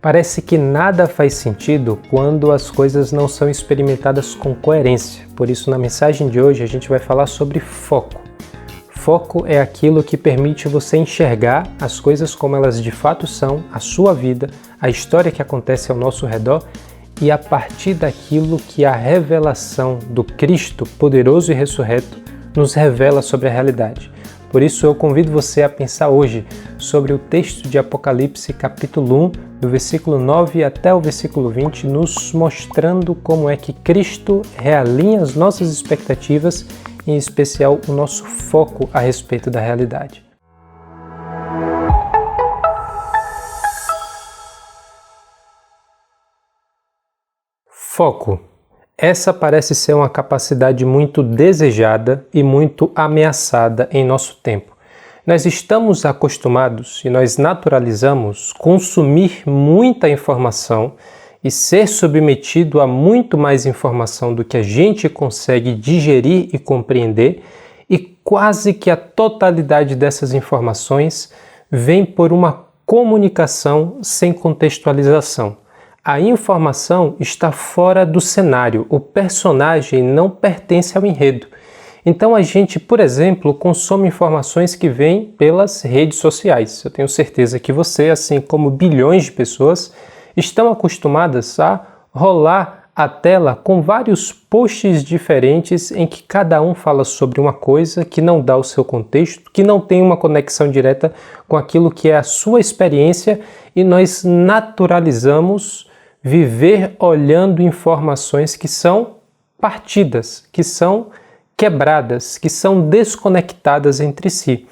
Parece que nada faz sentido quando as coisas não são experimentadas com coerência. Por isso, na mensagem de hoje, a gente vai falar sobre foco. Foco é aquilo que permite você enxergar as coisas como elas de fato são, a sua vida, a história que acontece ao nosso redor e a partir daquilo que a revelação do Cristo poderoso e ressurreto nos revela sobre a realidade. Por isso eu convido você a pensar hoje sobre o texto de Apocalipse capítulo 1, do versículo 9 até o versículo 20, nos mostrando como é que Cristo realinha as nossas expectativas, em especial o nosso foco a respeito da realidade. Foco. Essa parece ser uma capacidade muito desejada e muito ameaçada em nosso tempo. Nós estamos acostumados e nós naturalizamos consumir muita informação e ser submetido a muito mais informação do que a gente consegue digerir e compreender, e quase que a totalidade dessas informações vem por uma comunicação sem contextualização. A informação está fora do cenário, o personagem não pertence ao enredo. Então a gente, por exemplo, consome informações que vêm pelas redes sociais. Eu tenho certeza que você, assim como bilhões de pessoas, estão acostumadas a rolar a tela com vários posts diferentes em que cada um fala sobre uma coisa que não dá o seu contexto, que não tem uma conexão direta com aquilo que é a sua experiência, e nós naturalizamos viver olhando informações que são partidas, que são quebradas, que são desconectadas entre si.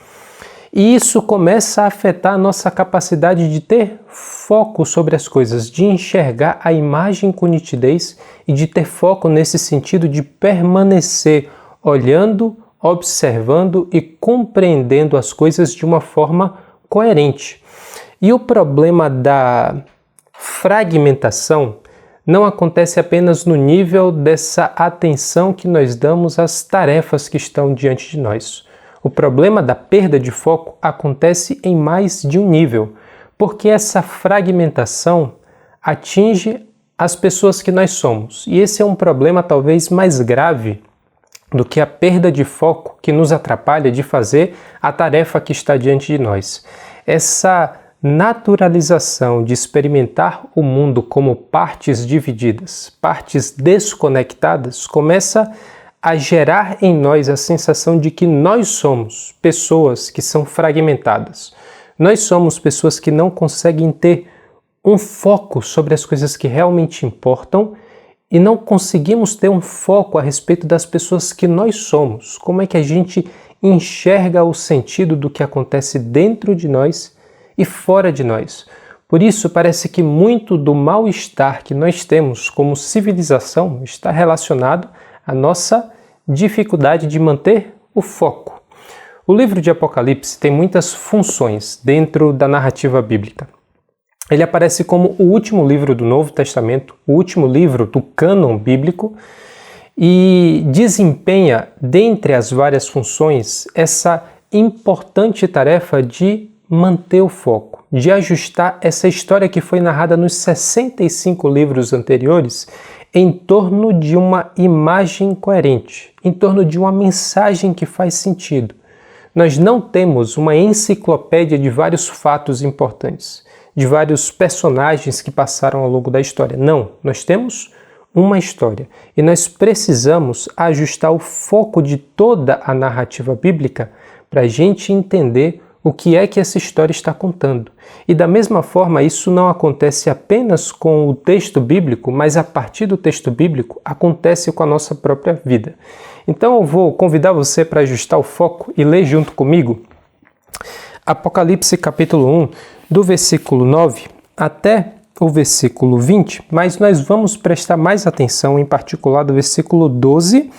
E isso começa a afetar a nossa capacidade de ter foco sobre as coisas, de enxergar a imagem com nitidez e de ter foco nesse sentido de permanecer olhando, observando e compreendendo as coisas de uma forma coerente. E o problema da fragmentação não acontece apenas no nível dessa atenção que nós damos às tarefas que estão diante de nós. O problema da perda de foco acontece em mais de um nível, porque essa fragmentação atinge as pessoas que nós somos. E esse é um problema talvez mais grave do que a perda de foco que nos atrapalha de fazer a tarefa que está diante de nós. Essa naturalização de experimentar o mundo como partes divididas, partes desconectadas, começa a gerar em nós a sensação de que nós somos pessoas que são fragmentadas. Nós somos pessoas que não conseguem ter um foco sobre as coisas que realmente importam e não conseguimos ter um foco a respeito das pessoas que nós somos. Como é que a gente enxerga o sentido do que acontece dentro de nós e fora de nós. Por isso, parece que muito do mal-estar que nós temos como civilização está relacionado à nossa dificuldade de manter o foco. O livro de Apocalipse tem muitas funções dentro da narrativa bíblica. Ele aparece como o último livro do Novo Testamento, o último livro do cânon bíblico, e desempenha, dentre as várias funções, essa importante tarefa de manter o foco, de ajustar essa história que foi narrada nos 65 livros anteriores em torno de uma imagem coerente, em torno de uma mensagem que faz sentido. Nós não temos uma enciclopédia de vários fatos importantes, de vários personagens que passaram ao longo da história. Não, nós temos uma história e nós precisamos ajustar o foco de toda a narrativa bíblica para a gente entender o que é que essa história está contando. E da mesma forma, isso não acontece apenas com o texto bíblico, mas a partir do texto bíblico acontece com a nossa própria vida. Então eu vou convidar você para ajustar o foco e ler junto comigo Apocalipse capítulo 1, do versículo 9 até o versículo 20, mas nós vamos prestar mais atenção, em particular do versículo 12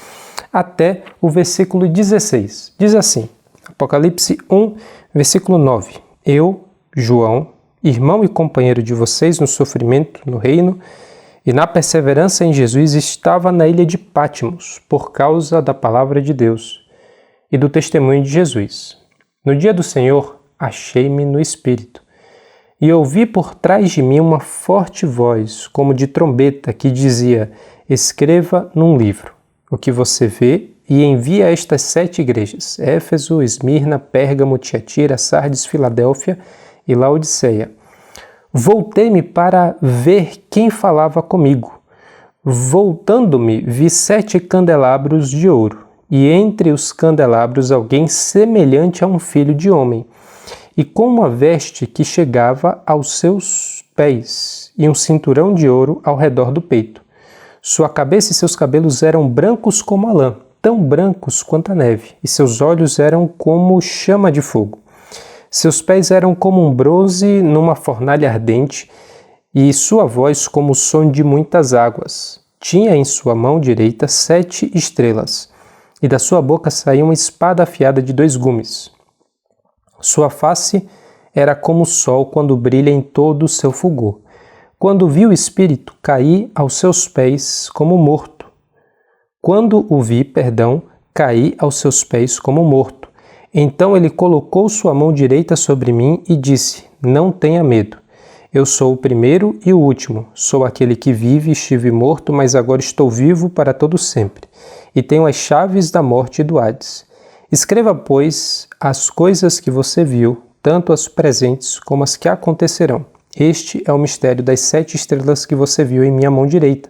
até o versículo 16. Diz assim, Apocalipse 1, versículo 9. Eu, João, irmão e companheiro de vocês no sofrimento, no reino e na perseverança em Jesus, estava na ilha de Patmos por causa da palavra de Deus e do testemunho de Jesus. No dia do Senhor, achei-me no Espírito, E ouvi por trás de mim uma forte voz, como de trombeta, que dizia: escreva num livro o que você vê e envie a estas 7 igrejas: Éfeso, Esmirna, Pérgamo, Tiatira, Sardes, Filadélfia e Laodiceia. Voltei-me para ver quem falava comigo. Voltando-me, vi 7 candelabros de ouro, e entre os candelabros alguém semelhante a um filho de homem, e com uma veste que chegava aos seus pés, e um cinturão de ouro ao redor do peito. Sua cabeça e seus cabelos eram brancos como a lã, tão brancos quanto a neve, e seus olhos eram como chama de fogo. Seus pés eram como um bronze numa fornalha ardente, e sua voz como o som de muitas águas. Tinha em sua mão direita 7 estrelas, e da sua boca saía uma espada afiada de 2 gumes. Sua face era como o sol quando brilha em todo o seu fulgor. Quando vi o Espírito, caí aos seus pés como morto. Quando o vi, caí aos seus pés como morto. Então ele colocou sua mão direita sobre mim e disse: não tenha medo. Eu sou o primeiro e o último. Sou aquele que vive e estive morto, mas agora estou vivo para todo sempre. E tenho as chaves da morte e do Hades. Escreva, pois, as coisas que você viu, tanto as presentes como as que acontecerão. Este é o mistério das 7 estrelas que você viu em minha mão direita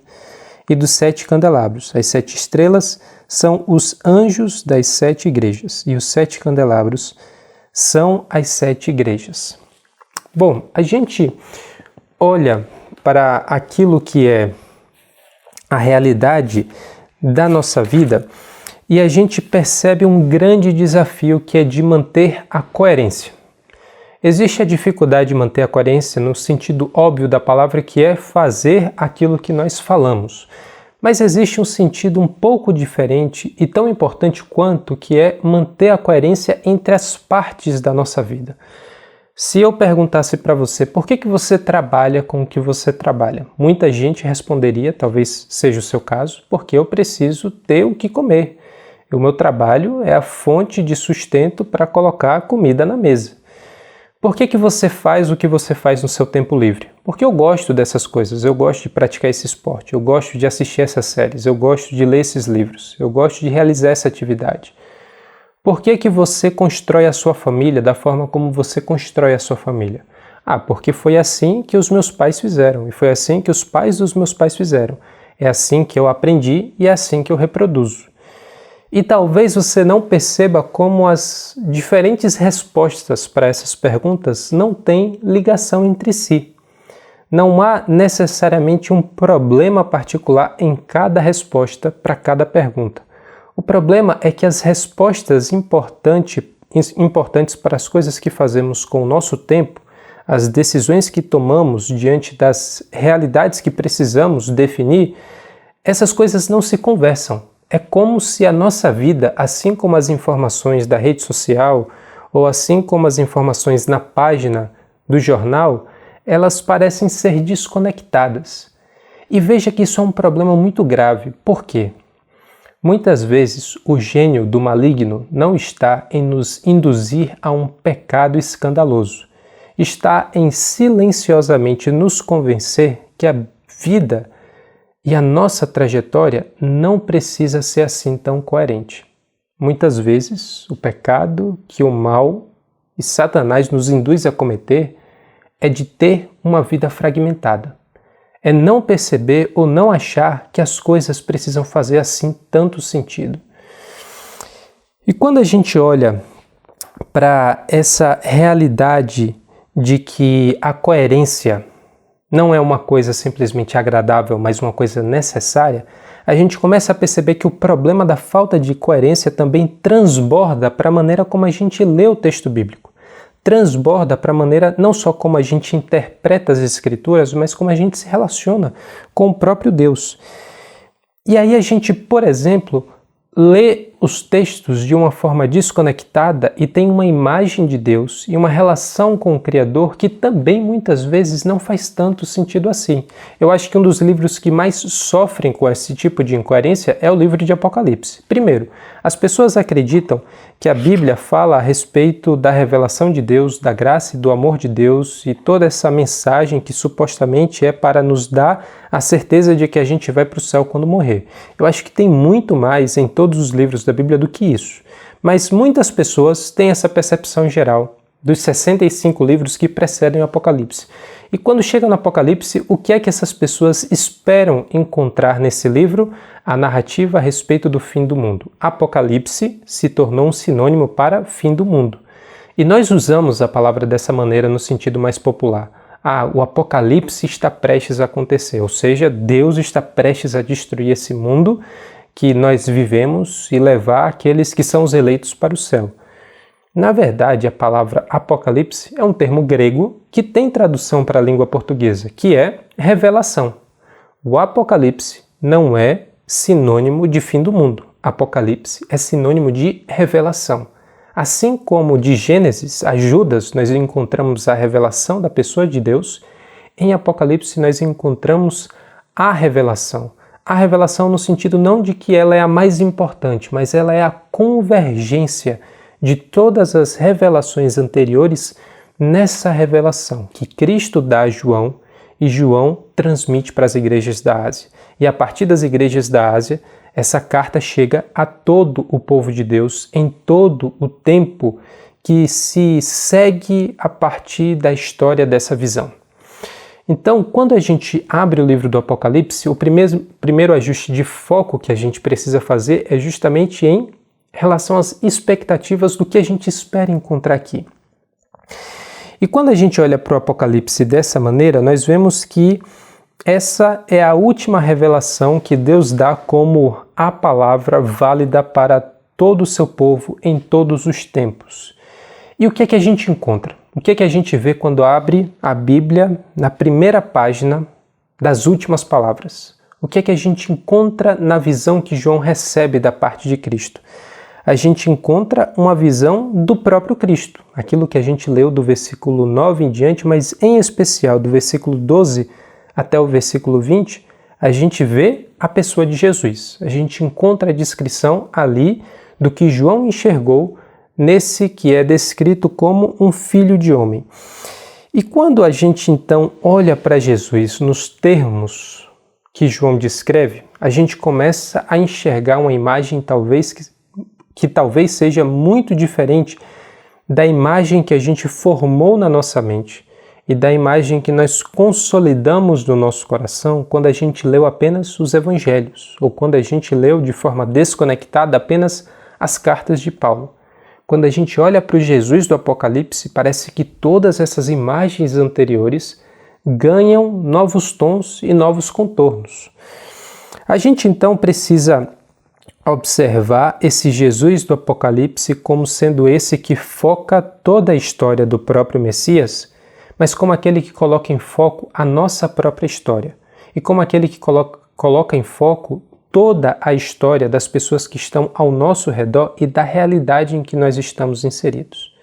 e dos 7 candelabros. As 7 estrelas são os anjos das 7 igrejas e os 7 candelabros são as 7 igrejas. Bom, a gente olha para aquilo que é a realidade da nossa vida e a gente percebe um grande desafio que é de manter a coerência. Existe a dificuldade de manter a coerência no sentido óbvio da palavra, que é fazer aquilo que nós falamos. Mas existe um sentido um pouco diferente e tão importante quanto, que é manter a coerência entre as partes da nossa vida. Se eu perguntasse para você por que você trabalha com o que você trabalha, muita gente responderia, talvez seja o seu caso, porque eu preciso ter o que comer. O meu trabalho é a fonte de sustento para colocar comida na mesa. Por que você faz o que você faz no seu tempo livre? Porque eu gosto dessas coisas, eu gosto de praticar esse esporte, eu gosto de assistir essas séries, eu gosto de ler esses livros, eu gosto de realizar essa atividade. Por que você constrói a sua família da forma como você constrói a sua família? Porque foi assim que os meus pais fizeram, e foi assim que os pais dos meus pais fizeram. É assim que eu aprendi e é assim que eu reproduzo. E talvez você não perceba como as diferentes respostas para essas perguntas não têm ligação entre si. Não há necessariamente um problema particular em cada resposta para cada pergunta. O problema é que as respostas importantes para as coisas que fazemos com o nosso tempo, as decisões que tomamos diante das realidades que precisamos definir, essas coisas não se conversam. É como se a nossa vida, assim como as informações da rede social, ou assim como as informações na página do jornal, elas parecem ser desconectadas. E veja que isso é um problema muito grave. Por quê? Muitas vezes o gênio do maligno não está em nos induzir a um pecado escandaloso. Está em silenciosamente nos convencer que a vida e a nossa trajetória não precisa ser assim tão coerente. Muitas vezes, o pecado que o mal e Satanás nos induz a cometer é de ter uma vida fragmentada. É não perceber ou não achar que as coisas precisam fazer assim tanto sentido. E quando a gente olha para essa realidade de que a coerência não é uma coisa simplesmente agradável, mas uma coisa necessária, a gente começa a perceber que o problema da falta de coerência também transborda para a maneira como a gente lê o texto bíblico. Transborda para a maneira não só como a gente interpreta as Escrituras, mas como a gente se relaciona com o próprio Deus. E aí a gente, por exemplo, lê os textos de uma forma desconectada e tem uma imagem de Deus e uma relação com o Criador que também muitas vezes não faz tanto sentido assim. Eu acho que um dos livros que mais sofrem com esse tipo de incoerência é o livro de Apocalipse. Primeiro, as pessoas acreditam que a Bíblia fala a respeito da revelação de Deus, da graça e do amor de Deus e toda essa mensagem que supostamente é para nos dar a certeza de que a gente vai para o céu quando morrer. Eu acho que tem muito mais em todos os livros da Bíblia do que isso. Mas muitas pessoas têm essa percepção geral dos 65 livros que precedem o Apocalipse. E quando chega no Apocalipse, o que é que essas pessoas esperam encontrar nesse livro? A narrativa a respeito do fim do mundo. Apocalipse se tornou um sinônimo para fim do mundo. E nós usamos a palavra dessa maneira no sentido mais popular. O Apocalipse está prestes a acontecer, ou seja, Deus está prestes a destruir esse mundo que nós vivemos e levar aqueles que são os eleitos para o céu. Na verdade, a palavra Apocalipse é um termo grego que tem tradução para a língua portuguesa, que é revelação. O Apocalipse não é sinônimo de fim do mundo. Apocalipse é sinônimo de revelação. Assim como de Gênesis a Judas nós encontramos a revelação da pessoa de Deus, em Apocalipse nós encontramos a revelação. A revelação no sentido não de que ela é a mais importante, mas ela é a convergência de todas as revelações anteriores nessa revelação que Cristo dá a João e João transmite para as igrejas da Ásia. E a partir das igrejas da Ásia, essa carta chega a todo o povo de Deus em todo o tempo que se segue a partir da história dessa visão. Então, quando a gente abre o livro do Apocalipse, o primeiro ajuste de foco que a gente precisa fazer é justamente em relação às expectativas do que a gente espera encontrar aqui. E quando a gente olha para o Apocalipse dessa maneira, nós vemos que essa é a última revelação que Deus dá como a palavra válida para todo o seu povo em todos os tempos. E o que é que a gente encontra? O que é que a gente vê quando abre a Bíblia na primeira página das últimas palavras? O que é que a gente encontra na visão que João recebe da parte de Cristo? A gente encontra uma visão do próprio Cristo, aquilo que a gente leu do versículo 9 em diante, mas em especial do versículo 12 até o versículo 20, a gente vê a pessoa de Jesus. A gente encontra a descrição ali do que João enxergou nesse que é descrito como um filho de homem. E quando a gente então olha para Jesus nos termos que João descreve, a gente começa a enxergar uma imagem que talvez seja muito diferente da imagem que a gente formou na nossa mente e da imagem que nós consolidamos no nosso coração quando a gente leu apenas os evangelhos ou quando a gente leu de forma desconectada apenas as cartas de Paulo. Quando a gente olha para o Jesus do Apocalipse, parece que todas essas imagens anteriores ganham novos tons e novos contornos. A gente então precisa observar esse Jesus do Apocalipse como sendo esse que foca toda a história do próprio Messias, mas como aquele que coloca em foco a nossa própria história e como aquele que coloca em foco toda a história das pessoas que estão ao nosso redor e da realidade em que nós estamos inseridos.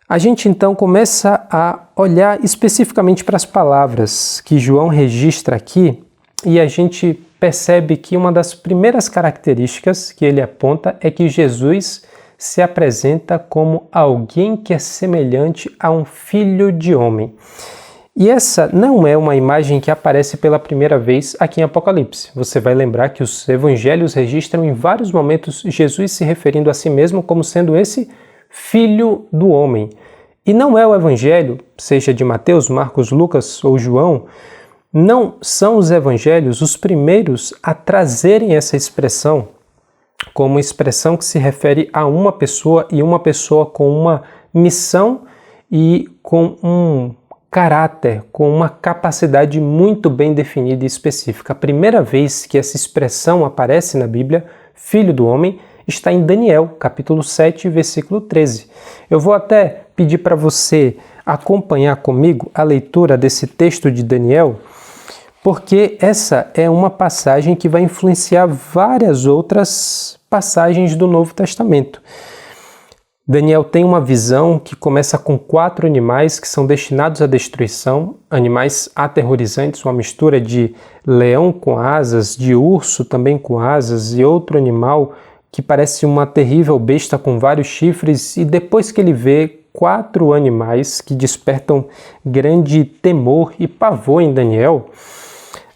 A gente então começa a olhar especificamente para as palavras que João registra aqui e a gente percebe que uma das primeiras características que ele aponta é que Jesus se apresenta como alguém que é semelhante a um filho de homem. E essa não é uma imagem que aparece pela primeira vez aqui em Apocalipse. Você vai lembrar que os evangelhos registram em vários momentos Jesus se referindo a si mesmo como sendo esse filho do homem. E não é o evangelho, seja de Mateus, Marcos, Lucas ou João, não são os evangelhos os primeiros a trazerem essa expressão como expressão que se refere a uma pessoa e uma pessoa com uma missão e com um caráter, com uma capacidade muito bem definida e específica. A primeira vez que essa expressão aparece na Bíblia, filho do homem, está em Daniel, capítulo 7, versículo 13. Eu vou até pedir para você acompanhar comigo a leitura desse texto de Daniel, porque essa é uma passagem que vai influenciar várias outras passagens do Novo Testamento. Daniel tem uma visão que começa com 4 animais que são destinados à destruição, animais aterrorizantes, uma mistura de leão com asas, de urso também com asas e outro animal que parece uma terrível besta com vários chifres, e depois que ele vê 4 animais que despertam grande temor e pavor em Daniel,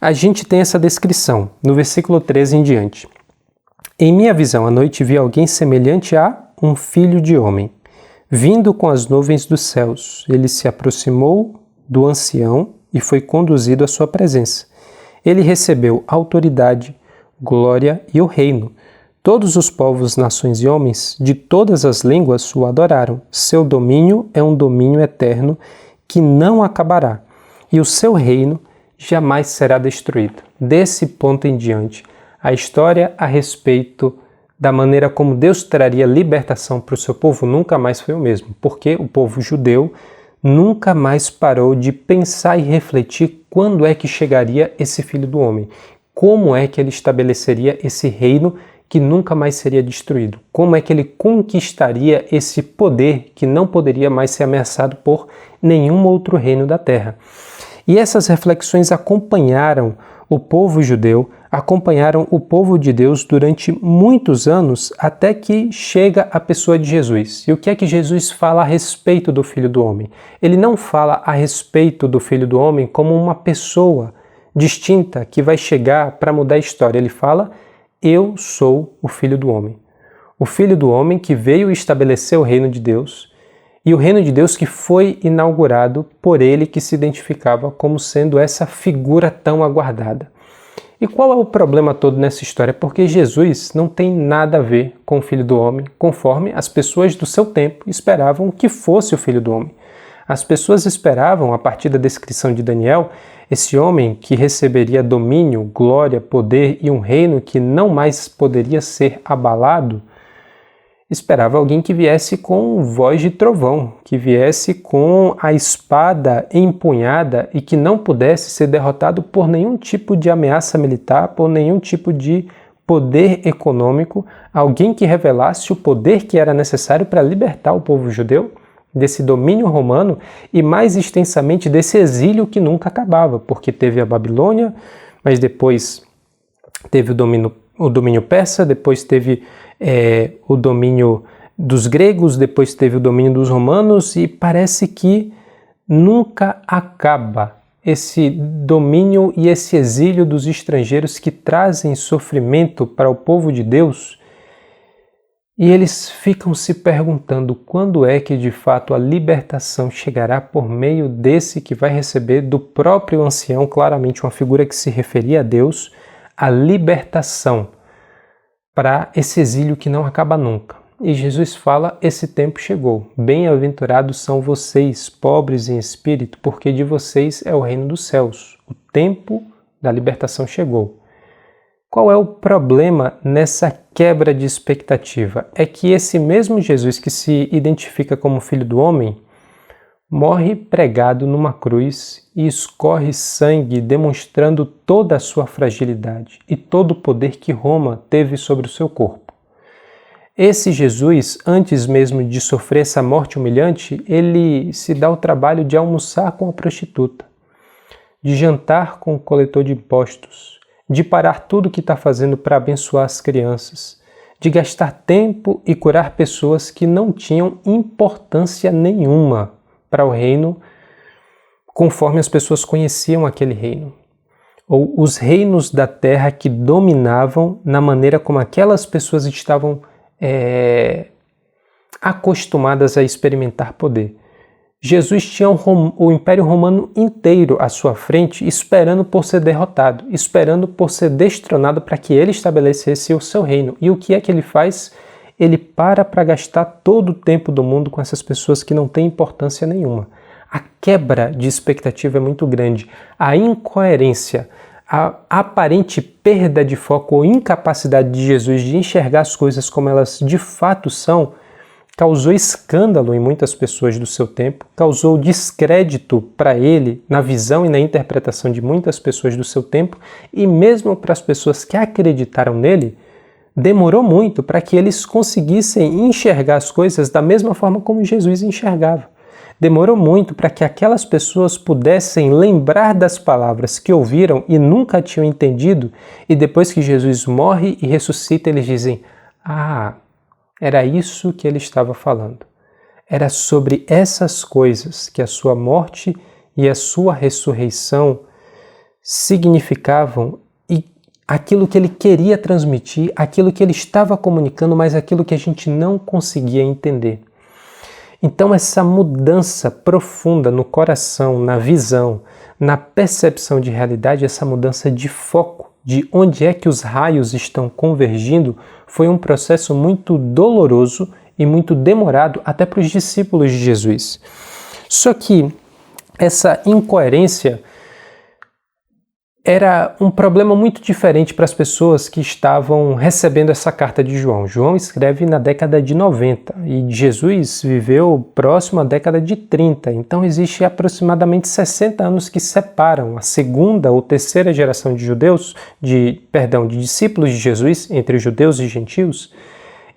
a gente tem essa descrição, no versículo 13 em diante. Em minha visão à noite vi alguém semelhante a um filho de homem, vindo com as nuvens dos céus. Ele se aproximou do ancião e foi conduzido à sua presença. Ele recebeu autoridade, glória e o reino. Todos os povos, nações e homens de todas as línguas o adoraram. Seu domínio é um domínio eterno que não acabará, e o seu reino jamais será destruído. Desse ponto em diante, a história a respeito da maneira como Deus traria libertação para o seu povo nunca mais foi o mesmo, porque o povo judeu nunca mais parou de pensar e refletir quando é que chegaria esse Filho do Homem, como é que ele estabeleceria esse reino que nunca mais seria destruído, como é que ele conquistaria esse poder que não poderia mais ser ameaçado por nenhum outro reino da terra. E essas reflexões acompanharam o povo judeu, acompanharam o povo de Deus durante muitos anos, até que chega a pessoa de Jesus. E o que é que Jesus fala a respeito do Filho do Homem? Ele não fala a respeito do Filho do Homem como uma pessoa distinta que vai chegar para mudar a história. Ele fala: eu sou o Filho do Homem. O Filho do Homem que veio estabelecer o reino de Deus, e o reino de Deus que foi inaugurado por ele, que se identificava como sendo essa figura tão aguardada. E qual é o problema todo nessa história? Porque Jesus não tem nada a ver com o Filho do Homem, conforme as pessoas do seu tempo esperavam que fosse o Filho do Homem. As pessoas esperavam, a partir da descrição de Daniel, esse homem que receberia domínio, glória, poder e um reino que não mais poderia ser abalado, esperava alguém que viesse com voz de trovão, que viesse com a espada empunhada e que não pudesse ser derrotado por nenhum tipo de ameaça militar, por nenhum tipo de poder econômico, alguém que revelasse o poder que era necessário para libertar o povo judeu desse domínio romano e mais extensamente desse exílio que nunca acabava, porque teve a Babilônia, mas depois teve o domínio persa, depois teve o domínio dos gregos, depois teve o domínio dos romanos, e parece que nunca acaba esse domínio e esse exílio dos estrangeiros que trazem sofrimento para o povo de Deus. E eles ficam se perguntando quando é que de fato a libertação chegará por meio desse que vai receber do próprio ancião, claramente uma figura que se referia a Deus, a libertação para esse exílio que não acaba nunca. E Jesus fala: esse tempo chegou. Bem-aventurados são vocês, pobres em espírito, porque de vocês é o reino dos céus. O tempo da libertação chegou. Qual é o problema nessa quebra de expectativa? É que esse mesmo Jesus que se identifica como Filho do Homem morre pregado numa cruz e escorre sangue, demonstrando toda a sua fragilidade e todo o poder que Roma teve sobre o seu corpo. Esse Jesus, antes mesmo de sofrer essa morte humilhante, ele se dá o trabalho de almoçar com a prostituta, de jantar com o coletor de impostos, de parar tudo o que está fazendo para abençoar as crianças, de gastar tempo e curar pessoas que não tinham importância nenhuma para o reino, conforme as pessoas conheciam aquele reino, ou os reinos da terra que dominavam na maneira como aquelas pessoas estavam acostumadas a experimentar poder. Jesus tinha o Império Romano inteiro à sua frente, esperando por ser derrotado, esperando por ser destronado para que ele estabelecesse o seu reino. E o que é que ele faz? Ele para gastar todo o tempo do mundo com essas pessoas que não têm importância nenhuma. A quebra de expectativa é muito grande. A incoerência, a aparente perda de foco ou incapacidade de Jesus de enxergar as coisas como elas de fato são, causou escândalo em muitas pessoas do seu tempo, causou descrédito para ele na visão e na interpretação de muitas pessoas do seu tempo, e mesmo para as pessoas que acreditaram nele, demorou muito para que eles conseguissem enxergar as coisas da mesma forma como Jesus enxergava. Demorou muito para que aquelas pessoas pudessem lembrar das palavras que ouviram e nunca tinham entendido, e depois que Jesus morre e ressuscita, eles dizem: Ah, era isso que ele estava falando. Era sobre essas coisas que a sua morte e a sua ressurreição significavam, e aquilo que ele queria transmitir, aquilo que ele estava comunicando, mas aquilo que a gente não conseguia entender. Então essa mudança profunda no coração, na visão, na percepção de realidade, essa mudança de foco, de onde é que os raios estão convergindo, foi um processo muito doloroso e muito demorado até para os discípulos de Jesus. Só que essa incoerência era um problema muito diferente para as pessoas que estavam recebendo essa carta de João. João escreve na década de 90 e Jesus viveu próximo à década de 30. Então existe aproximadamente 60 anos que separam a segunda ou terceira geração de de discípulos de Jesus, entre judeus e gentios,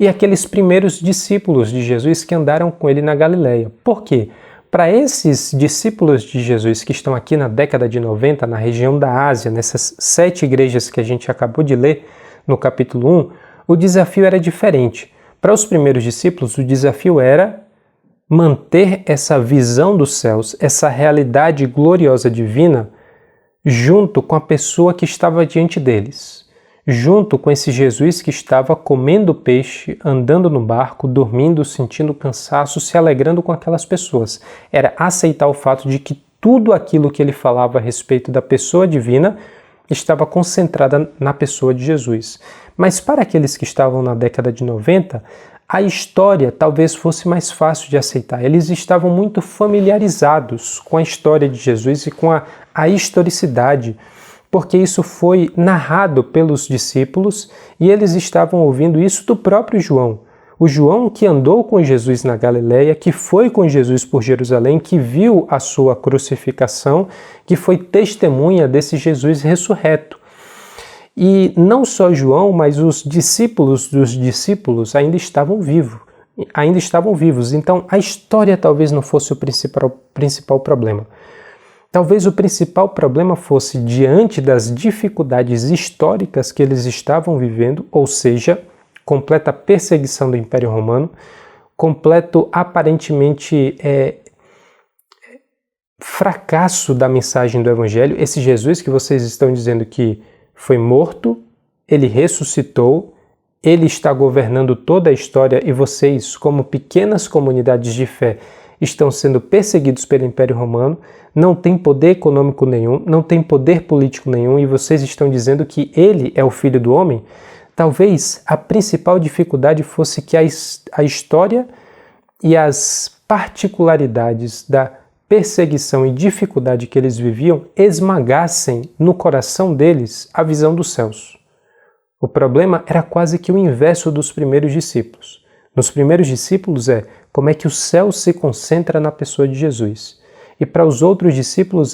e aqueles primeiros discípulos de Jesus que andaram com ele na Galileia. Por quê? Para esses discípulos de Jesus que estão aqui na década de 90, na região da Ásia, nessas 7 igrejas que a gente acabou de ler no capítulo 1, o desafio era diferente. Para os primeiros discípulos, o desafio era manter essa visão dos céus, essa realidade gloriosa divina, junto com a pessoa que estava diante deles. Junto com esse Jesus que estava comendo peixe, andando no barco, dormindo, sentindo cansaço, se alegrando com aquelas pessoas. Era aceitar o fato de que tudo aquilo que ele falava a respeito da pessoa divina estava concentrada na pessoa de Jesus. Mas para aqueles que estavam na década de 90, a história talvez fosse mais fácil de aceitar. Eles estavam muito familiarizados com a história de Jesus e com a historicidade, porque isso foi narrado pelos discípulos e eles estavam ouvindo isso do próprio João. O João que andou com Jesus na Galileia, que foi com Jesus por Jerusalém, que viu a sua crucificação, que foi testemunha desse Jesus ressurreto. E não só João, mas os discípulos dos discípulos ainda estavam vivos. Então a história talvez não fosse o principal problema. Talvez o principal problema fosse diante das dificuldades históricas que eles estavam vivendo, ou seja, completa perseguição do Império Romano, completo aparentemente fracasso da mensagem do Evangelho. Esse Jesus que vocês estão dizendo que foi morto, ele ressuscitou, ele está governando toda a história e vocês, como pequenas comunidades de fé, estão sendo perseguidos pelo Império Romano, não tem poder econômico nenhum, não tem poder político nenhum, e vocês estão dizendo que ele é o Filho do Homem? Talvez a principal dificuldade fosse que a história e as particularidades da perseguição e dificuldade que eles viviam esmagassem no coração deles a visão dos céus. O problema era quase que o inverso dos primeiros discípulos. Nos primeiros discípulos como é que o céu se concentra na pessoa de Jesus. E para os outros discípulos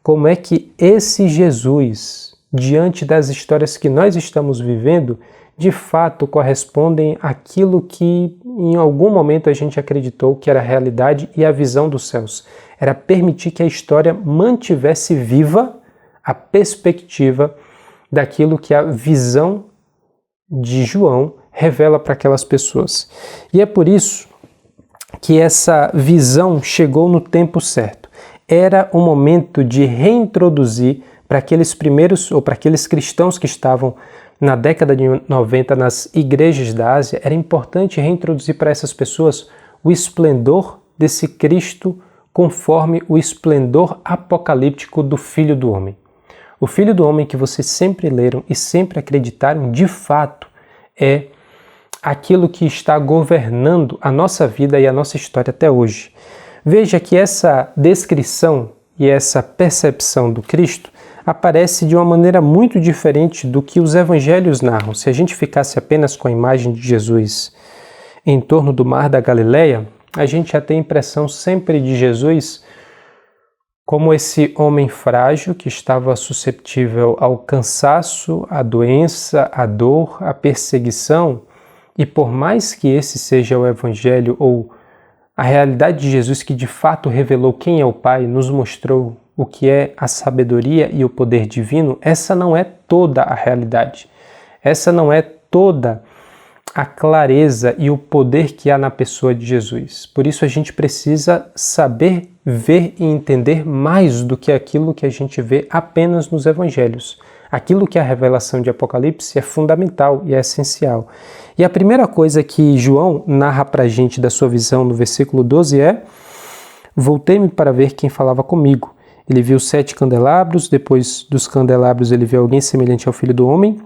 como é que esse Jesus, diante das histórias que nós estamos vivendo, de fato correspondem àquilo que em algum momento a gente acreditou que era a realidade e a visão dos céus. Era permitir que a história mantivesse viva a perspectiva daquilo que a visão de João revela para aquelas pessoas. E é por isso que essa visão chegou no tempo certo. Era o momento de reintroduzir para aqueles primeiros, ou para aqueles cristãos que estavam na década de 90 nas igrejas da Ásia, era importante reintroduzir para essas pessoas o esplendor desse Cristo conforme o esplendor apocalíptico do Filho do Homem. O Filho do Homem que vocês sempre leram e sempre acreditaram, de fato, é aquilo que está governando a nossa vida e a nossa história até hoje. Veja que essa descrição e essa percepção do Cristo aparece de uma maneira muito diferente do que os evangelhos narram. Se a gente ficasse apenas com a imagem de Jesus em torno do mar da Galileia, a gente já tem a impressão sempre de Jesus como esse homem frágil que estava susceptível ao cansaço, à doença, à dor, à perseguição. E por mais que esse seja o Evangelho ou a realidade de Jesus que de fato revelou quem é o Pai, nos mostrou o que é a sabedoria e o poder divino, essa não é toda a realidade. Essa não é toda a clareza e o poder que há na pessoa de Jesus. Por isso a gente precisa saber ver e entender mais do que aquilo que a gente vê apenas nos evangelhos. Aquilo que é a revelação de Apocalipse é fundamental e é essencial. E a primeira coisa que João narra para a gente da sua visão no versículo 12 é: voltei-me para ver quem falava comigo. Ele viu 7 candelabros, depois dos candelabros ele viu alguém semelhante ao Filho do Homem,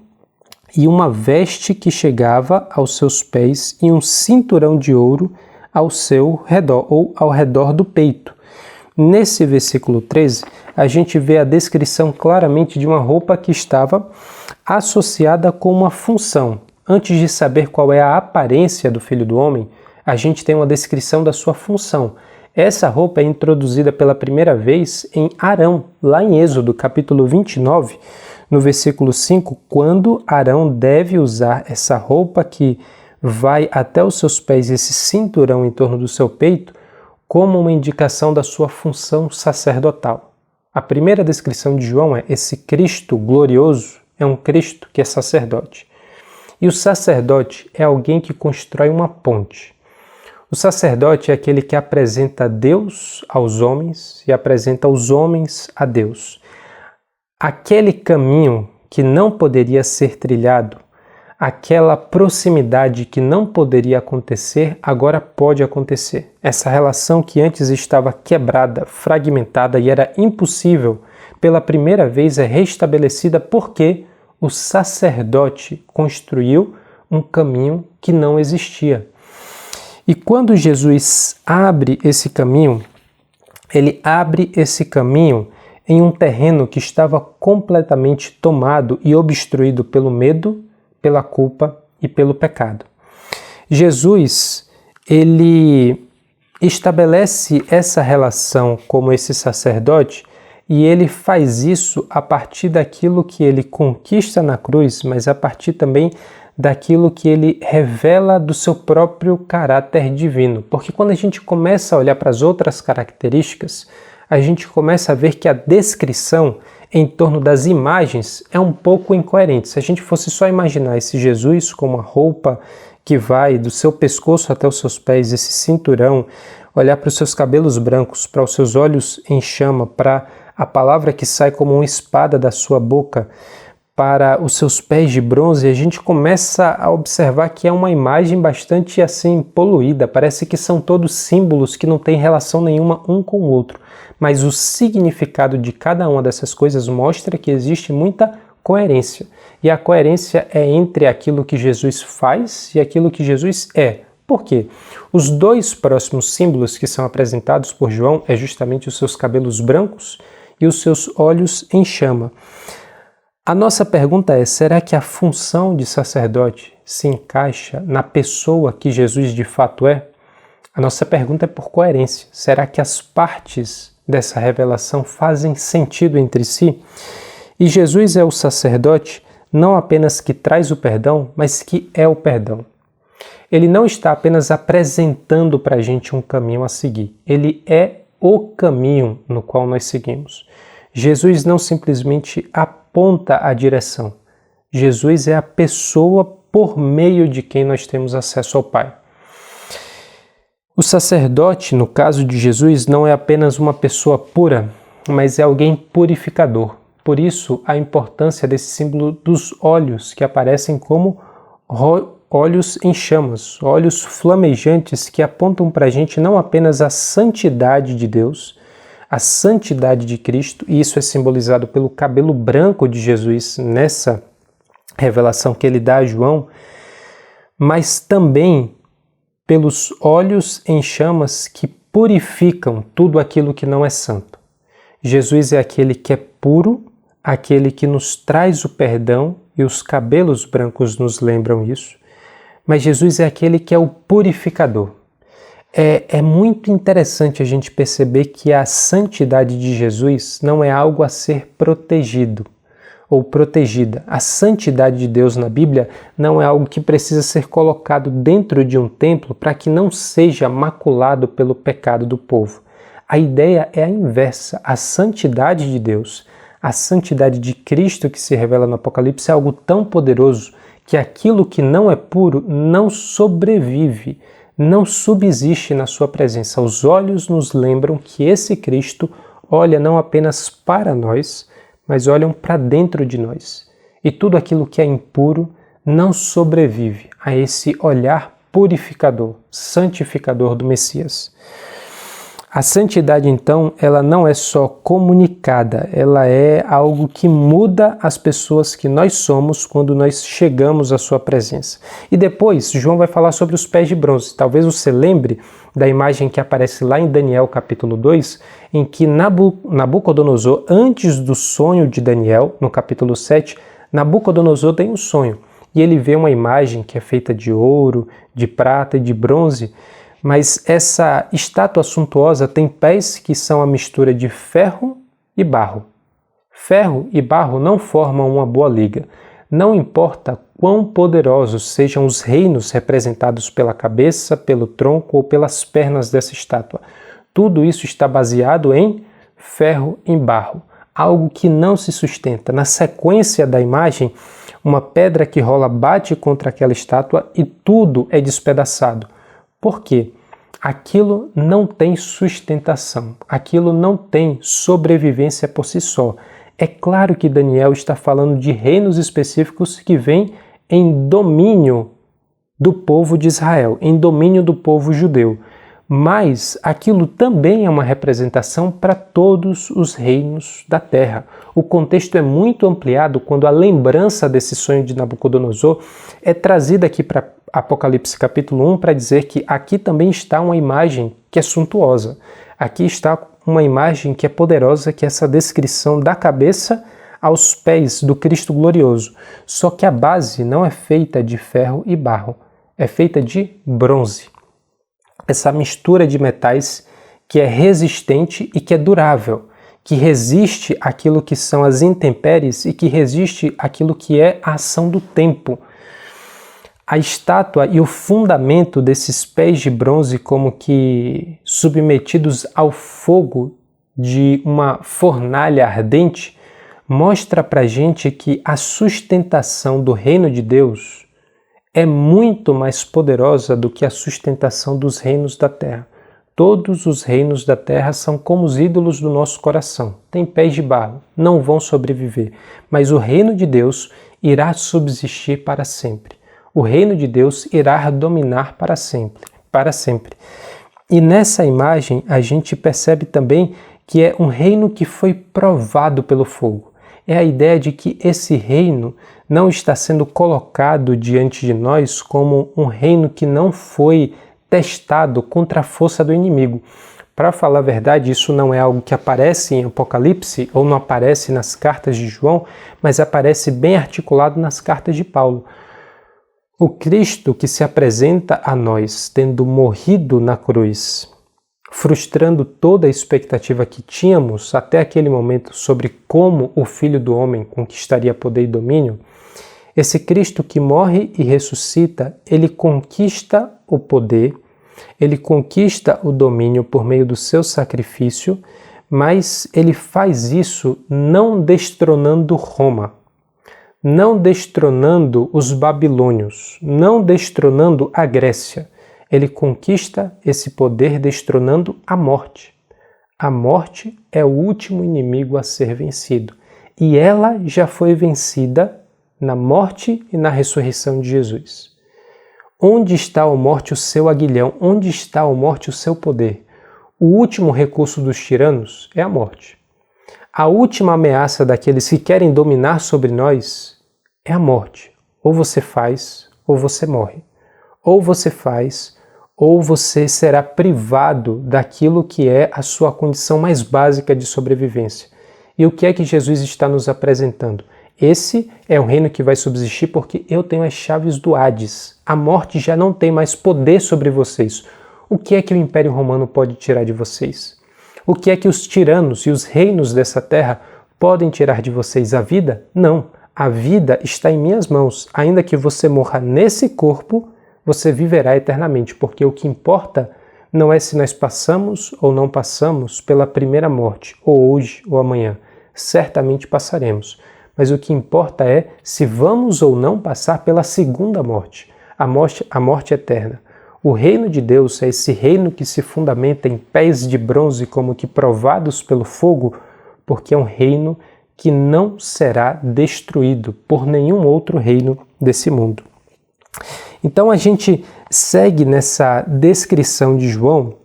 e uma veste que chegava aos seus pés e um cinturão de ouro ao seu redor, ou ao redor do peito. Nesse versículo 13, a gente vê a descrição claramente de uma roupa que estava associada com uma função. Antes de saber qual é a aparência do Filho do Homem, a gente tem uma descrição da sua função. Essa roupa é introduzida pela primeira vez em Arão, lá em Êxodo, capítulo 29, no versículo 5, quando Arão deve usar essa roupa que vai até os seus pés, esse cinturão em torno do seu peito, como uma indicação da sua função sacerdotal. A primeira descrição de João é: esse Cristo glorioso é um Cristo que é sacerdote. E o sacerdote é alguém que constrói uma ponte. O sacerdote é aquele que apresenta Deus aos homens e apresenta os homens a Deus. Aquele caminho que não poderia ser trilhado, aquela proximidade que não poderia acontecer, agora pode acontecer. Essa relação que antes estava quebrada, fragmentada e era impossível, pela primeira vez é restabelecida porque o sacerdote construiu um caminho que não existia. E quando Jesus abre esse caminho, ele abre esse caminho em um terreno que estava completamente tomado e obstruído pelo medo, pela culpa e pelo pecado. Jesus, ele estabelece essa relação como esse sacerdote e ele faz isso a partir daquilo que ele conquista na cruz, mas a partir também daquilo que ele revela do seu próprio caráter divino. Porque quando a gente começa a olhar para as outras características, a gente começa a ver que a descrição em torno das imagens é um pouco incoerente. Se a gente fosse só imaginar esse Jesus com uma roupa que vai do seu pescoço até os seus pés, esse cinturão, olhar para os seus cabelos brancos, para os seus olhos em chama, para a palavra que sai como uma espada da sua boca, para os seus pés de bronze, a gente começa a observar que é uma imagem bastante assim poluída, parece que são todos símbolos que não têm relação nenhuma um com o outro, mas o significado de cada uma dessas coisas mostra que existe muita coerência, e a coerência é entre aquilo que Jesus faz e aquilo que Jesus é. Por quê? Os dois próximos símbolos que são apresentados por João é justamente os seus cabelos brancos e os seus olhos em chama. A nossa pergunta é: será que a função de sacerdote se encaixa na pessoa que Jesus de fato é? A nossa pergunta é por coerência. Será que as partes dessa revelação fazem sentido entre si? E Jesus é o sacerdote não apenas que traz o perdão, mas que é o perdão. Ele não está apenas apresentando para a gente um caminho a seguir. Ele é o caminho no qual nós seguimos. Jesus não simplesmente aponta a direção. Jesus é a pessoa por meio de quem nós temos acesso ao Pai. O sacerdote, no caso de Jesus, não é apenas uma pessoa pura, mas é alguém purificador. Por isso, a importância desse símbolo dos olhos, que aparecem como olhos em chamas, olhos flamejantes que apontam para a gente não apenas a santidade de Deus, a santidade de Cristo, e isso é simbolizado pelo cabelo branco de Jesus nessa revelação que ele dá a João, mas também pelos olhos em chamas que purificam tudo aquilo que não é santo. Jesus é aquele que é puro, aquele que nos traz o perdão, e os cabelos brancos nos lembram isso, mas Jesus é aquele que é o purificador. É muito interessante a gente perceber que a santidade de Jesus não é algo a ser protegido ou protegida. A santidade de Deus na Bíblia não é algo que precisa ser colocado dentro de um templo para que não seja maculado pelo pecado do povo. A ideia é a inversa. A santidade de Deus, a santidade de Cristo que se revela no Apocalipse é algo tão poderoso que aquilo que não é puro não sobrevive, não subsiste na sua presença. Os olhos nos lembram que esse Cristo olha não apenas para nós, mas olham para dentro de nós. E tudo aquilo que é impuro não sobrevive a esse olhar purificador, santificador do Messias. A santidade, então, ela não é só comunicada, ela é algo que muda as pessoas que nós somos quando nós chegamos à sua presença. E depois, João vai falar sobre os pés de bronze. Talvez você lembre da imagem que aparece lá em Daniel capítulo 2, em que Nabucodonosor, antes do sonho de Daniel, no capítulo 7, Nabucodonosor tem um sonho. E ele vê uma imagem que é feita de ouro, de prata e de bronze, mas essa estátua suntuosa tem pés que são a mistura de ferro e barro. Ferro e barro não formam uma boa liga. Não importa quão poderosos sejam os reinos representados pela cabeça, pelo tronco ou pelas pernas dessa estátua. Tudo isso está baseado em ferro e barro, algo que não se sustenta. Na sequência da imagem, uma pedra que rola bate contra aquela estátua e tudo é despedaçado. Por quê? Aquilo não tem sustentação, aquilo não tem sobrevivência por si só. É claro que Daniel está falando de reinos específicos que vêm em domínio do povo de Israel, em domínio do povo judeu. Mas aquilo também é uma representação para todos os reinos da terra. O contexto é muito ampliado quando a lembrança desse sonho de Nabucodonosor é trazida aqui para Apocalipse capítulo 1 para dizer que aqui também está uma imagem que é suntuosa. Aqui está uma imagem que é poderosa, que é essa descrição da cabeça aos pés do Cristo glorioso. Só que a base não é feita de ferro e barro, é feita de bronze. Essa mistura de metais que é resistente e que é durável, que resiste àquilo que são as intempéries e que resiste àquilo que é a ação do tempo. A estátua e o fundamento desses pés de bronze, como que submetidos ao fogo de uma fornalha ardente, mostra pra gente que a sustentação do reino de Deus é muito mais poderosa do que a sustentação dos reinos da terra. Todos os reinos da terra são como os ídolos do nosso coração. Tem pés de barro, não vão sobreviver. Mas o reino de Deus irá subsistir para sempre. O reino de Deus irá dominar para sempre, para sempre. E nessa imagem a gente percebe também que é um reino que foi provado pelo fogo. É a ideia de que esse reino não está sendo colocado diante de nós como um reino que não foi testado contra a força do inimigo. Para falar a verdade, isso não é algo que aparece em Apocalipse ou não aparece nas cartas de João, mas aparece bem articulado nas cartas de Paulo. O Cristo que se apresenta a nós, tendo morrido na cruz, frustrando toda a expectativa que tínhamos até aquele momento sobre como o Filho do Homem conquistaria poder e domínio, esse Cristo que morre e ressuscita, ele conquista o poder, ele conquista o domínio por meio do seu sacrifício, mas ele faz isso não destronando Roma, não destronando os babilônios, não destronando a Grécia. Ele conquista esse poder destronando a morte. A morte é o último inimigo a ser vencido. E ela já foi vencida na morte e na ressurreição de Jesus. Onde está, ó morte, o seu aguilhão? Onde está, ó morte, o seu poder? O último recurso dos tiranos é a morte. A última ameaça daqueles que querem dominar sobre nós é a morte. Ou você faz, ou você morre. Ou você faz, ou você será privado daquilo que é a sua condição mais básica de sobrevivência. E o que é que Jesus está nos apresentando? Esse é o reino que vai subsistir porque eu tenho as chaves do Hades. A morte já não tem mais poder sobre vocês. O que é que o Império Romano pode tirar de vocês? O que é que os tiranos e os reinos dessa terra podem tirar de vocês? A vida? Não. A vida está em minhas mãos. Ainda que você morra nesse corpo, você viverá eternamente, porque o que importa não é se nós passamos ou não passamos pela primeira morte, ou hoje ou amanhã. Certamente passaremos. mas o que importa é se vamos ou não passar pela segunda morte, a morte eterna. O reino de Deus é esse reino que se fundamenta em pés de bronze como que provados pelo fogo, porque é um reino que não será destruído por nenhum outro reino desse mundo. Então a gente segue nessa descrição de João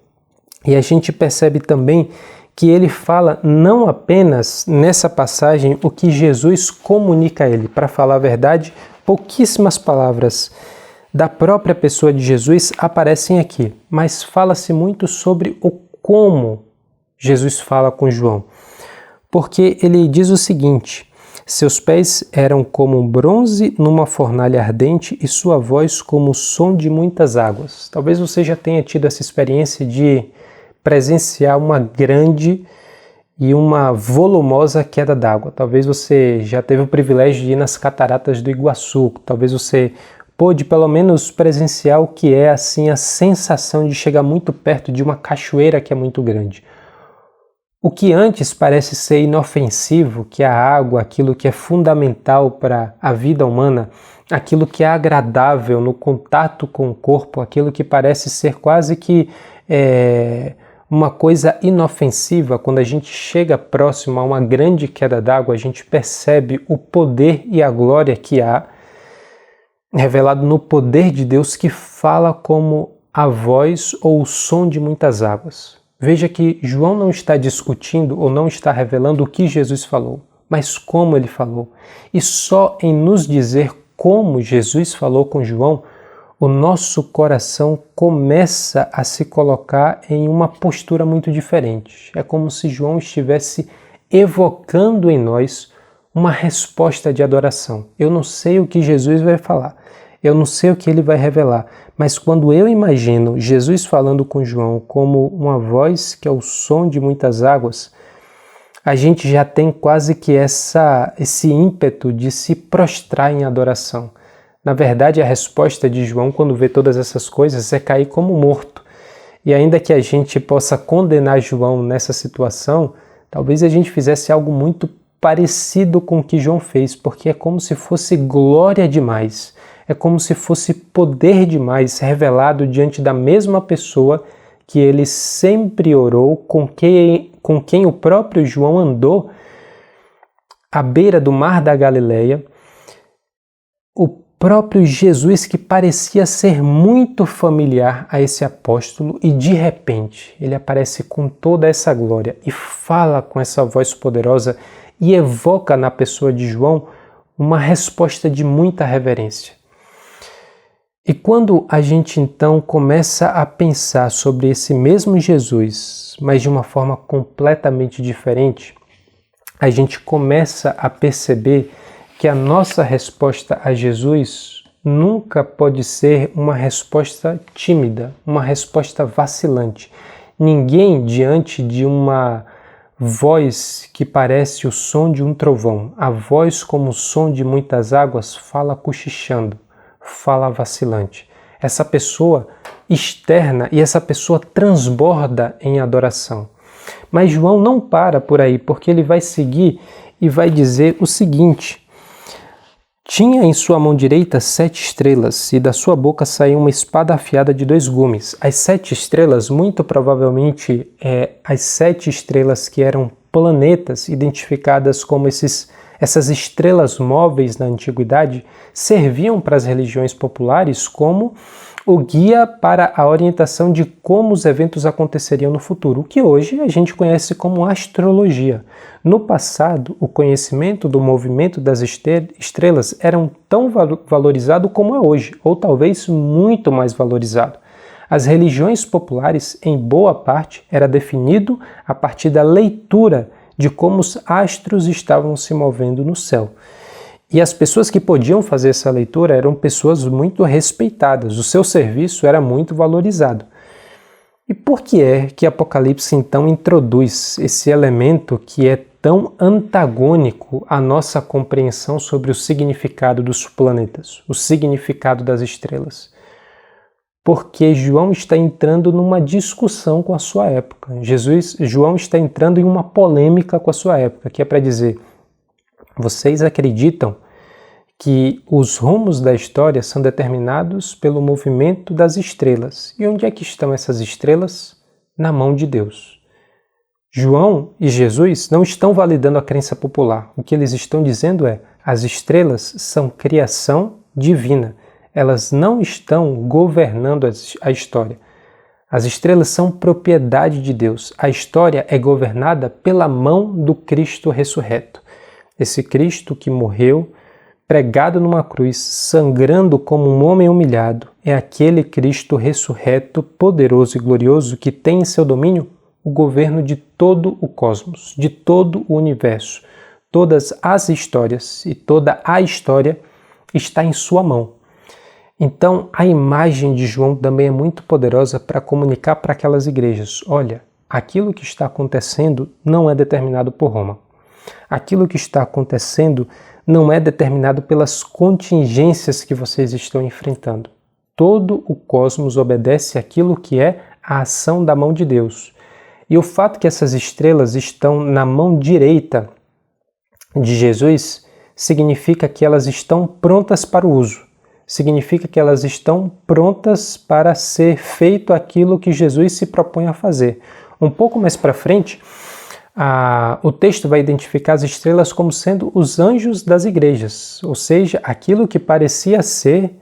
e a gente percebe também que ele fala não apenas nessa passagem o que Jesus comunica a ele. Para falar a verdade, pouquíssimas palavras da própria pessoa de Jesus aparecem aqui, mas fala-se muito sobre o como Jesus fala com João. Porque ele diz o seguinte: seus pés eram como um bronze numa fornalha ardente e sua voz como o som de muitas águas. Talvez você já tenha tido essa experiência de presenciar uma grande e uma volumosa queda d'água. Talvez você já teve o privilégio de ir nas cataratas do Iguaçu. Talvez você pôde pelo menos presenciar o que é assim a sensação de chegar muito perto de uma cachoeira que é muito grande. O que antes parece ser inofensivo, que é a água, aquilo que é fundamental para a vida humana, aquilo que é agradável no contato com o corpo, aquilo que parece ser quase que uma coisa inofensiva, quando a gente chega próximo a uma grande queda d'água, a gente percebe o poder e a glória que há revelado no poder de Deus, que fala como a voz ou o som de muitas águas. Veja que João não está discutindo ou não está revelando o que Jesus falou, mas como ele falou. E só em nos dizer como Jesus falou com João, o nosso coração começa a se colocar em uma postura muito diferente. É como se João estivesse evocando em nós uma resposta de adoração. Eu não sei o que Jesus vai falar, eu não sei o que ele vai revelar, mas quando eu imagino Jesus falando com João como uma voz que é o som de muitas águas, a gente já tem quase que esse ímpeto de se prostrar em adoração. Na verdade, a resposta de João, quando vê todas essas coisas, é cair como morto. E ainda que a gente possa condenar João nessa situação, talvez a gente fizesse algo muito parecido com o que João fez, porque é como se fosse glória demais, é como se fosse poder demais revelado diante da mesma pessoa que ele sempre orou, com quem o próprio João andou à beira do mar da Galileia, o próprio Jesus que parecia ser muito familiar a esse apóstolo e de repente ele aparece com toda essa glória e fala com essa voz poderosa e evoca na pessoa de João uma resposta de muita reverência. E quando a gente então começa a pensar sobre esse mesmo Jesus, mas de uma forma completamente diferente, a gente começa a perceber que a nossa resposta a Jesus nunca pode ser uma resposta tímida, uma resposta vacilante. Ninguém diante de uma voz que parece o som de um trovão, a voz como o som de muitas águas, fala cochichando, fala vacilante. Essa pessoa externa e essa pessoa transborda em adoração. Mas João não para por aí, porque ele vai seguir e vai dizer o seguinte: tinha em sua mão direita 7 estrelas, e da sua boca saía uma espada afiada de 2 gumes. As 7 estrelas, muito provavelmente, as 7 estrelas que eram planetas, identificadas como essas estrelas móveis na antiguidade, serviam para as religiões populares como o guia para a orientação de como os eventos aconteceriam no futuro, o que hoje a gente conhece como astrologia. No passado, o conhecimento do movimento das estrelas era tão valorizado como é hoje, ou talvez muito mais valorizado. As religiões populares, em boa parte, era definido a partir da leitura de como os astros estavam se movendo no céu. E as pessoas que podiam fazer essa leitura eram pessoas muito respeitadas, o seu serviço era muito valorizado. E por que é que Apocalipse então introduz esse elemento que é tão antagônico à nossa compreensão sobre o significado dos planetas, o significado das estrelas? Porque João está entrando numa discussão com a sua época. João está entrando em uma polêmica com a sua época, que é para dizer: Vocês acreditam que os rumos da história são determinados pelo movimento das estrelas. E onde é que estão essas estrelas? Na mão de Deus. João e Jesus não estão validando a crença popular. O que eles estão dizendo é: as estrelas são criação divina. Elas não estão governando a história. As estrelas são propriedade de Deus. A história é governada pela mão do Cristo ressurreto. Esse Cristo que morreu, pregado numa cruz, sangrando como um homem humilhado, é aquele Cristo ressurreto, poderoso e glorioso, que tem em seu domínio o governo de todo o cosmos, de todo o universo. Todas as histórias e toda a história está em sua mão. Então, a imagem de João também é muito poderosa para comunicar para aquelas igrejas: olha, aquilo que está acontecendo não é determinado por Roma. Aquilo que está acontecendo não é determinado pelas contingências que vocês estão enfrentando. Todo o cosmos obedece àquilo que é a ação da mão de Deus. E o fato que essas estrelas estão na mão direita de Jesus significa que elas estão prontas para o uso. Significa que elas estão prontas para ser feito aquilo que Jesus se propõe a fazer. Um pouco mais para frente, o texto vai identificar as estrelas como sendo os anjos das igrejas, ou seja, aquilo que parecia ser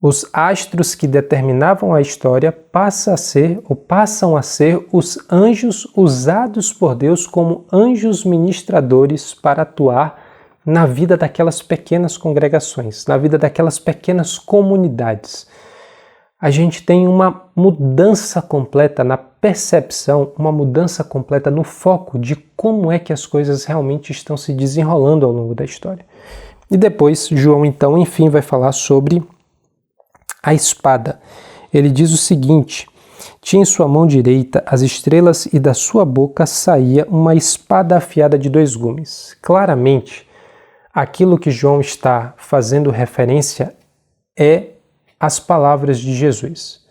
os astros que determinavam a história passam a ser os anjos usados por Deus como anjos ministradores para atuar na vida daquelas pequenas congregações, na vida daquelas pequenas comunidades. A gente tem uma mudança completa na percepção, uma mudança completa no foco de como é que as coisas realmente estão se desenrolando ao longo da história. E depois, João, então, enfim, vai falar sobre a espada. Ele diz o seguinte: tinha em sua mão direita as estrelas e da sua boca saía uma espada afiada de 2 gumes. Claramente, aquilo que João está fazendo referência é as palavras de Jesus.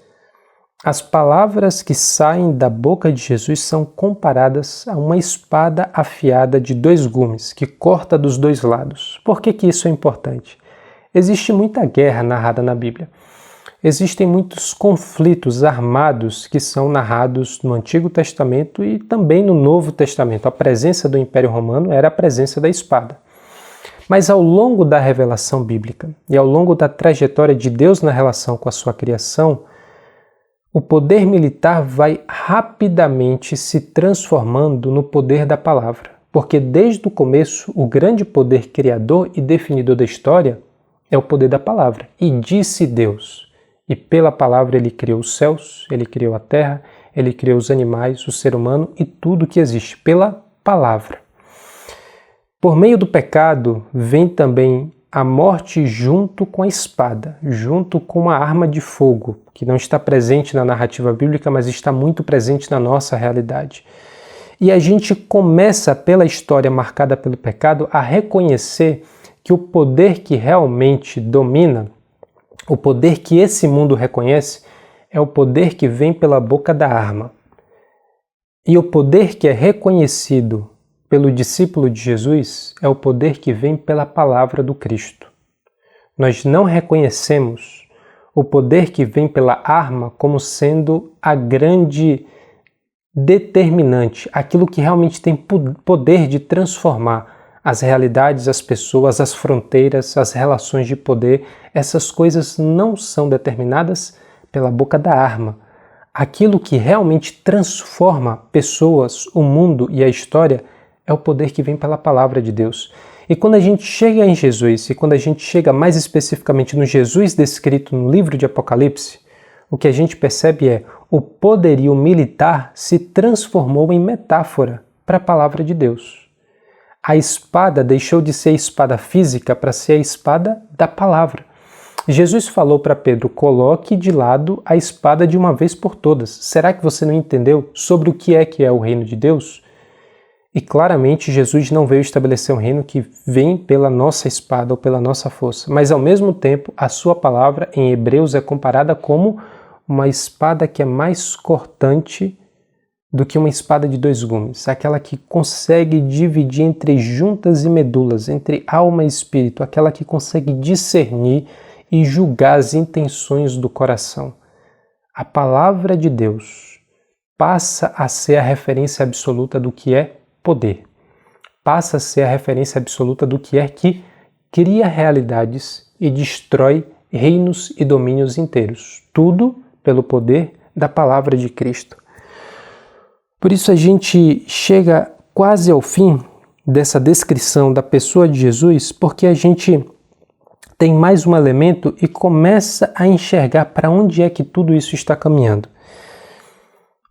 As palavras que saem da boca de Jesus são comparadas a uma espada afiada de 2 gumes, que corta dos 2 lados. Por que isso é importante? Existe muita guerra narrada na Bíblia. Existem muitos conflitos armados que são narrados no Antigo Testamento e também no Novo Testamento. A presença do Império Romano era a presença da espada. Mas ao longo da revelação bíblica e ao longo da trajetória de Deus na relação com a sua criação, o poder militar vai rapidamente se transformando no poder da palavra. Porque desde o começo, o grande poder criador e definidor da história é o poder da palavra. E disse Deus. E pela palavra ele criou os céus, ele criou a terra, ele criou os animais, o ser humano e tudo que existe. Pela palavra. Por meio do pecado, vem também a morte junto com a espada, junto com a arma de fogo, que não está presente na narrativa bíblica, mas está muito presente na nossa realidade. E a gente começa, pela história marcada pelo pecado, a reconhecer que o poder que realmente domina, o poder que esse mundo reconhece, é o poder que vem pela boca da arma. E o poder que é reconhecido pelo discípulo de Jesus é o poder que vem pela palavra do Cristo. Nós não reconhecemos o poder que vem pela arma como sendo a grande determinante, aquilo que realmente tem poder de transformar as realidades, as pessoas, as fronteiras, as relações de poder. Essas coisas não são determinadas pela boca da arma. Aquilo que realmente transforma pessoas, o mundo e a história é o poder que vem pela palavra de Deus. E quando a gente chega em Jesus, e quando a gente chega mais especificamente no Jesus descrito no livro de Apocalipse, o que a gente percebe é o poderio militar se transformou em metáfora para a palavra de Deus. A espada deixou de ser a espada física para ser a espada da palavra. Jesus falou para Pedro: coloque de lado a espada de uma vez por todas. Será que você não entendeu sobre o que é o reino de Deus? E claramente Jesus não veio estabelecer um reino que vem pela nossa espada ou pela nossa força, mas ao mesmo tempo a sua palavra em Hebreus é comparada como uma espada que é mais cortante do que uma espada de dois gumes, aquela que consegue dividir entre juntas e medulas, entre alma e espírito, aquela que consegue discernir e julgar as intenções do coração. A palavra de Deus passa a ser a referência absoluta do que é poder, passa a ser a referência absoluta do que é que cria realidades e destrói reinos e domínios inteiros, tudo pelo poder da palavra de Cristo. Por isso a gente chega quase ao fim dessa descrição da pessoa de Jesus, porque a gente tem mais um elemento e começa a enxergar para onde é que tudo isso está caminhando.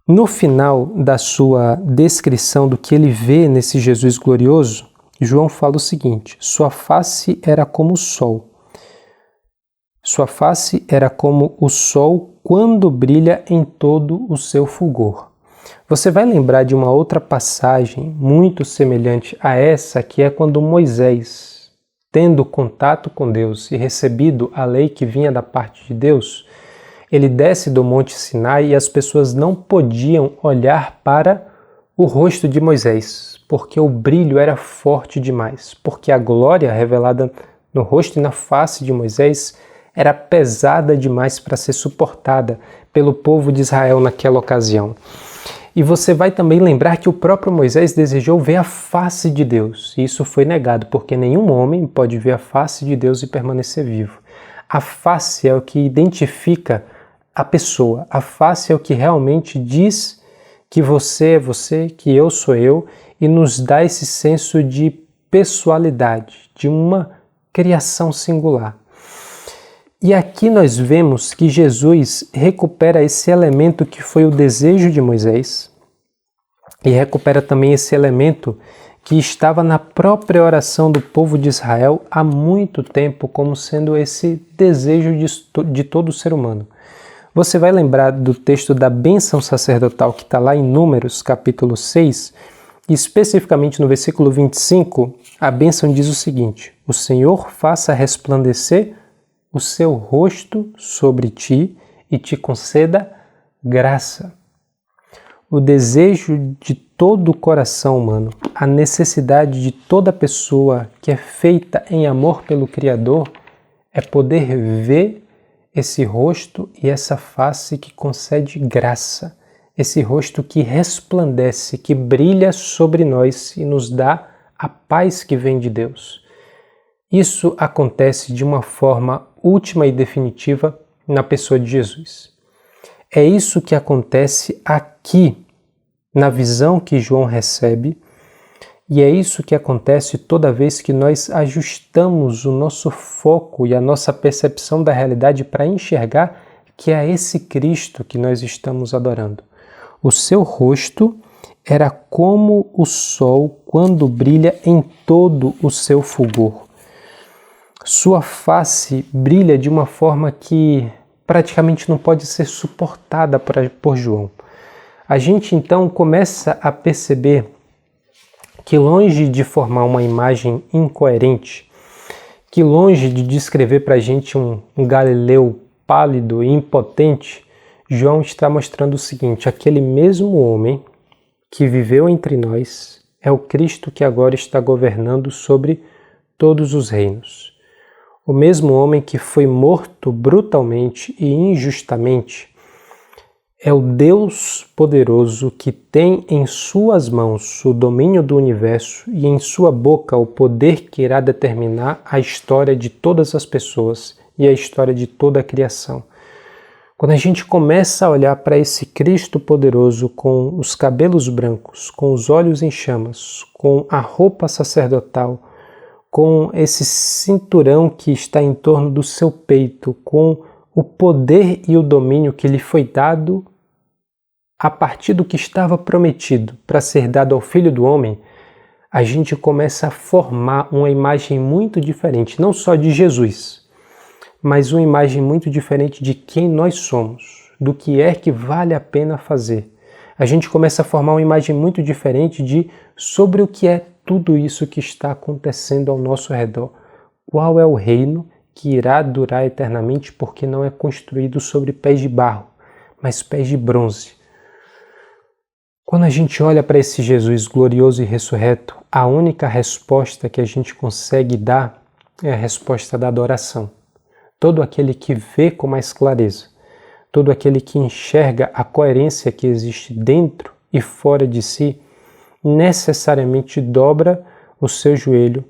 No final da sua descrição do que ele vê nesse Jesus glorioso, João fala o seguinte: sua face era como o sol. Sua face era como o sol quando brilha em todo o seu fulgor. Você vai lembrar de uma outra passagem muito semelhante a essa, que é quando Moisés, tendo contato com Deus e recebido a lei que vinha da parte de Deus, ele desce do Monte Sinai e as pessoas não podiam olhar para o rosto de Moisés, porque o brilho era forte demais, porque a glória revelada no rosto e na face de Moisés era pesada demais para ser suportada pelo povo de Israel naquela ocasião. E você vai também lembrar que o próprio Moisés desejou ver a face de Deus, e isso foi negado, porque nenhum homem pode ver a face de Deus e permanecer vivo. A face é o que identifica a pessoa, a face é o que realmente diz que você é você, que eu sou eu, e nos dá esse senso de pessoalidade, de uma criação singular. E aqui nós vemos que Jesus recupera esse elemento que foi o desejo de Moisés e recupera também esse elemento que estava na própria oração do povo de Israel há muito tempo, como sendo esse desejo de todo ser humano. Você vai lembrar do texto da bênção sacerdotal que está lá em Números, capítulo 6, e especificamente no versículo 25, a bênção diz o seguinte: o Senhor faça resplandecer o seu rosto sobre ti e te conceda graça. O desejo de todo o coração humano, a necessidade de toda pessoa que é feita em amor pelo Criador é poder ver esse rosto e essa face que concede graça, esse rosto que resplandece, que brilha sobre nós e nos dá a paz que vem de Deus. Isso acontece de uma forma última e definitiva na pessoa de Jesus. É isso que acontece aqui, na visão que João recebe, e é isso que acontece toda vez que nós ajustamos o nosso foco e a nossa percepção da realidade para enxergar que é esse Cristo que nós estamos adorando. O seu rosto era como o sol quando brilha em todo o seu fulgor. Sua face brilha de uma forma que praticamente não pode ser suportada por João. A gente então começa a perceber que, longe de formar uma imagem incoerente, que longe de descrever para a gente um Galileu pálido e impotente, João está mostrando o seguinte: aquele mesmo homem que viveu entre nós é o Cristo que agora está governando sobre todos os reinos. O mesmo homem que foi morto brutalmente e injustamente é o Deus poderoso que tem em suas mãos o domínio do universo e em sua boca o poder que irá determinar a história de todas as pessoas e a história de toda a criação. Quando a gente começa a olhar para esse Cristo poderoso com os cabelos brancos, com os olhos em chamas, com a roupa sacerdotal, com esse cinturão que está em torno do seu peito, com o poder e o domínio que lhe foi dado a partir do que estava prometido para ser dado ao Filho do Homem, a gente começa a formar uma imagem muito diferente, não só de Jesus, mas uma imagem muito diferente de quem nós somos, do que é que vale a pena fazer. A gente começa a formar uma imagem muito diferente sobre o que é tudo isso que está acontecendo ao nosso redor. Qual é o reino que irá durar eternamente, porque não é construído sobre pés de barro, mas pés de bronze. Quando a gente olha para esse Jesus glorioso e ressurreto, a única resposta que a gente consegue dar é a resposta da adoração. Todo aquele que vê com mais clareza, todo aquele que enxerga a coerência que existe dentro e fora de si, necessariamente dobra o seu joelho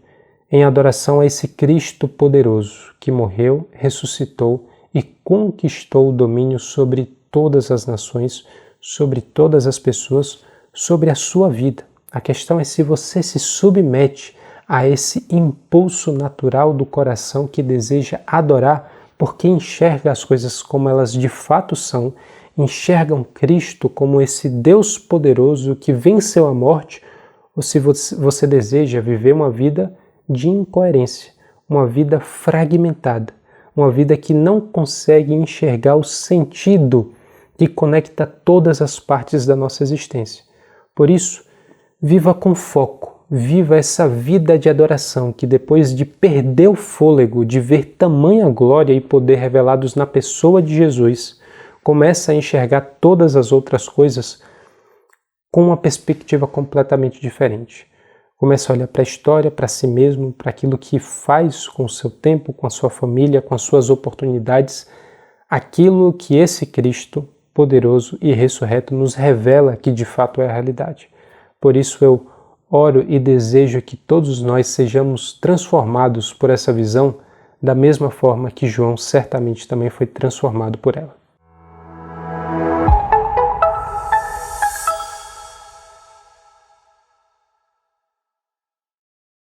em adoração a esse Cristo poderoso que morreu, ressuscitou e conquistou o domínio sobre todas as nações, sobre todas as pessoas, sobre a sua vida. A questão é se você se submete a esse impulso natural do coração que deseja adorar, porque enxerga as coisas como elas de fato são, enxergam Cristo como esse Deus poderoso que venceu a morte, ou se você deseja viver uma vida de incoerência, uma vida fragmentada, uma vida que não consegue enxergar o sentido que conecta todas as partes da nossa existência. Por isso, viva com foco, viva essa vida de adoração que depois de perder o fôlego, de ver tamanha glória e poder revelados na pessoa de Jesus, começa a enxergar todas as outras coisas com uma perspectiva completamente diferente. Começa a olhar para a história, para si mesmo, para aquilo que faz com o seu tempo, com a sua família, com as suas oportunidades, aquilo que esse Cristo poderoso e ressurreto nos revela que de fato é a realidade. Por isso eu oro e desejo que todos nós sejamos transformados por essa visão da mesma forma que João certamente também foi transformado por ela.